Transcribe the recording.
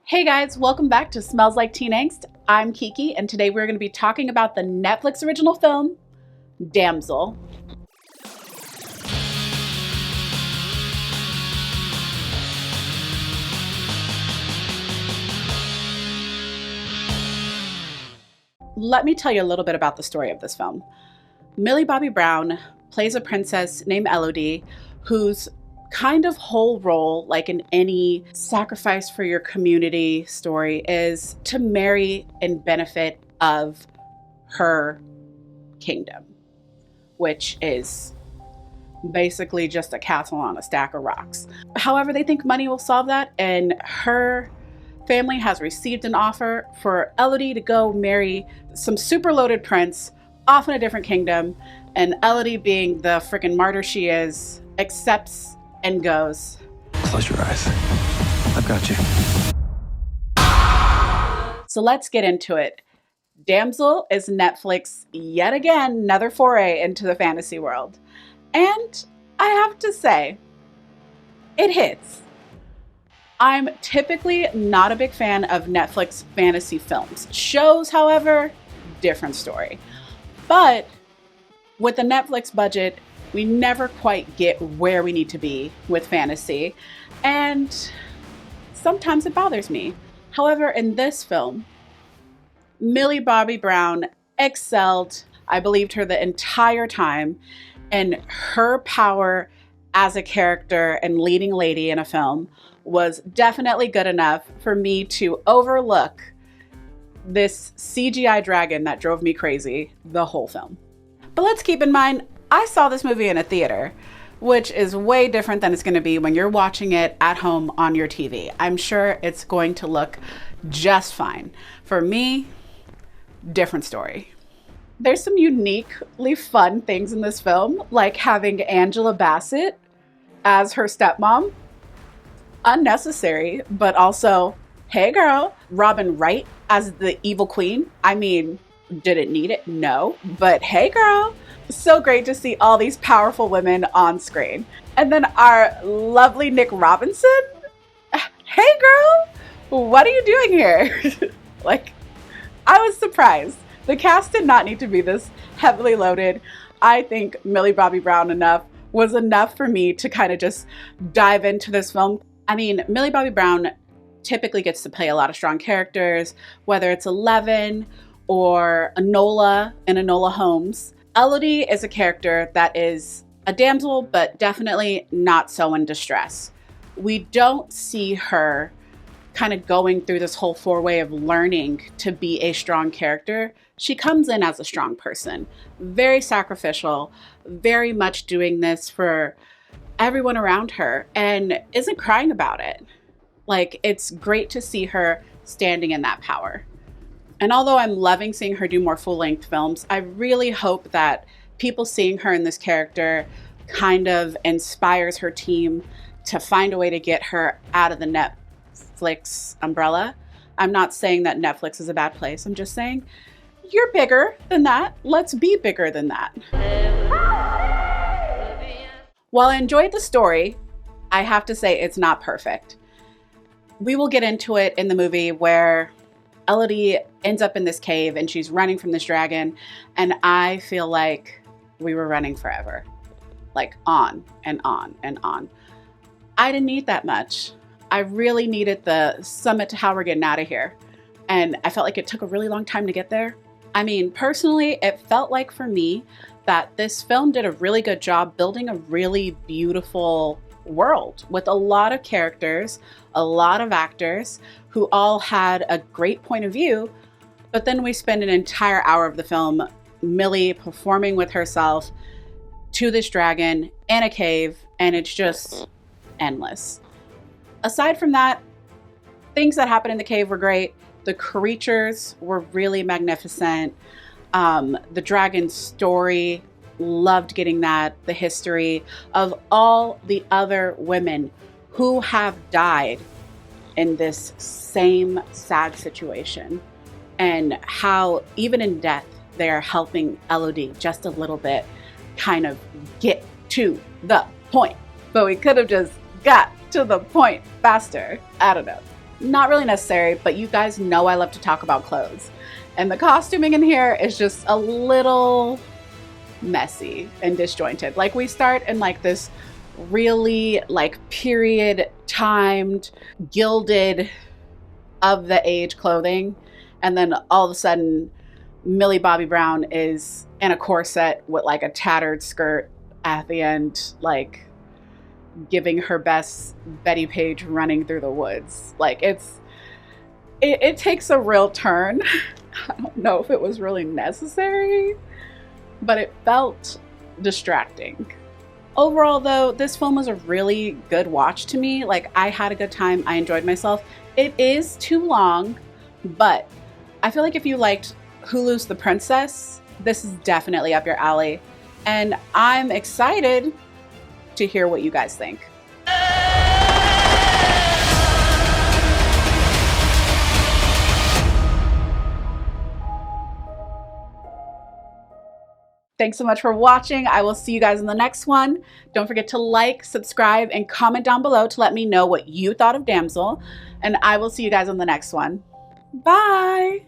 Hey guys, welcome back to Smells Like Teen Angst. I'm Keiki, and today we're going to be talking about the Netflix original film, Damsel. Let me tell you a little bit about the story of this film. Millie Bobby Brown plays a princess named Elodie, whose kind of whole role, like in any sacrifice for your community story, is to marry and benefit of her kingdom, which is basically just a castle on a stack of rocks. However, they think money will solve that, and her family has received an offer for Elodie to go marry some super loaded prince off in a different kingdom, and Elodie, being the freaking martyr she is, accepts and goes. Close your eyes. I've got you. So let's get into it. Damsel is Netflix yet again, another foray into the fantasy world. And I have to say, it hits. I'm typically not a big fan of Netflix fantasy films. Shows, however, different story. But with the Netflix budget, we never quite get where we need to be with fantasy, and sometimes it bothers me. However, in this film, Millie Bobby Brown excelled. I believed her the entire time, and her power as a character and leading lady in a film was definitely good enough for me to overlook this CGI dragon that drove me crazy the whole film. But let's keep in mind, I saw this movie in a theater, which is way different than it's going to be when you're watching it at home on your TV. I'm sure it's going to look just fine. For me, different story. There's some uniquely fun things in this film, like having Angela Bassett as her stepmom. Unnecessary, but also, hey girl. Robin Wright as the evil queen. I mean, didn't need it? No. But hey girl. So great to see all these powerful women on screen. And then our lovely Nick Robinson. Hey girl, what are you doing here? I was surprised. The cast did not need to be this heavily loaded. I think Millie Bobby Brown was enough for me to kind of just dive into this film. I mean, Millie Bobby Brown typically gets to play a lot of strong characters, whether it's Eleven or Enola in Enola Holmes. Elodie is a character that is a damsel, but definitely not so in distress. We don't see her kind of going through this whole four-way of learning to be a strong character. She comes in as a strong person, very sacrificial, very much doing this for everyone around her, and isn't crying about it. It's great to see her standing in that power. And although I'm loving seeing her do more full-length films, I really hope that people seeing her in this character kind of inspires her team to find a way to get her out of the Netflix umbrella. I'm not saying that Netflix is a bad place. I'm just saying, you're bigger than that. Let's be bigger than that. While I enjoyed the story, I have to say it's not perfect. We will get into it in the movie where Elodie ends up in this cave and she's running from this dragon, and I feel like we were running forever, on and on and on. I didn't need that much. I really needed the summit to how we're getting out of here, and I felt like it took a really long time to get there. I mean, personally, it felt like for me that this film did a really good job building a really beautiful world with a lot of characters, a lot of actors who all had a great point of view, but then we spend an entire hour of the film Millie performing with herself to this dragon in a cave, and it's just endless. Aside from that, things that happened in the cave were great. The creatures were really magnificent. The dragon story, loved getting that. The history of all the other women who have died in this same sad situation, and how even in death they're helping Elodie just a little bit kind of get to the point. But we could have just got to the point faster. I don't know. not really necessary, but you guys know I love to talk about clothes. And the costuming in here is just a little messy and disjointed. Like, we start in like this really like period timed, gilded of the age clothing. And then all of a sudden, Millie Bobby Brown is in a corset with like a tattered skirt at the end, like giving her best Betty Page running through the woods. Like, it takes a real turn. I don't know if it was really necessary, but it felt distracting. Overall, though, this film was a really good watch to me. Like, I had a good time. I enjoyed myself. It is too long, but I feel like if you liked Hulu's The Princess, this is definitely up your alley. And I'm excited to hear what you guys think. Thanks so much for watching. I will see you guys in the next one. Don't forget to like, subscribe, and comment down below to let me know what you thought of Damsel. And I will see you guys in the next one. Bye!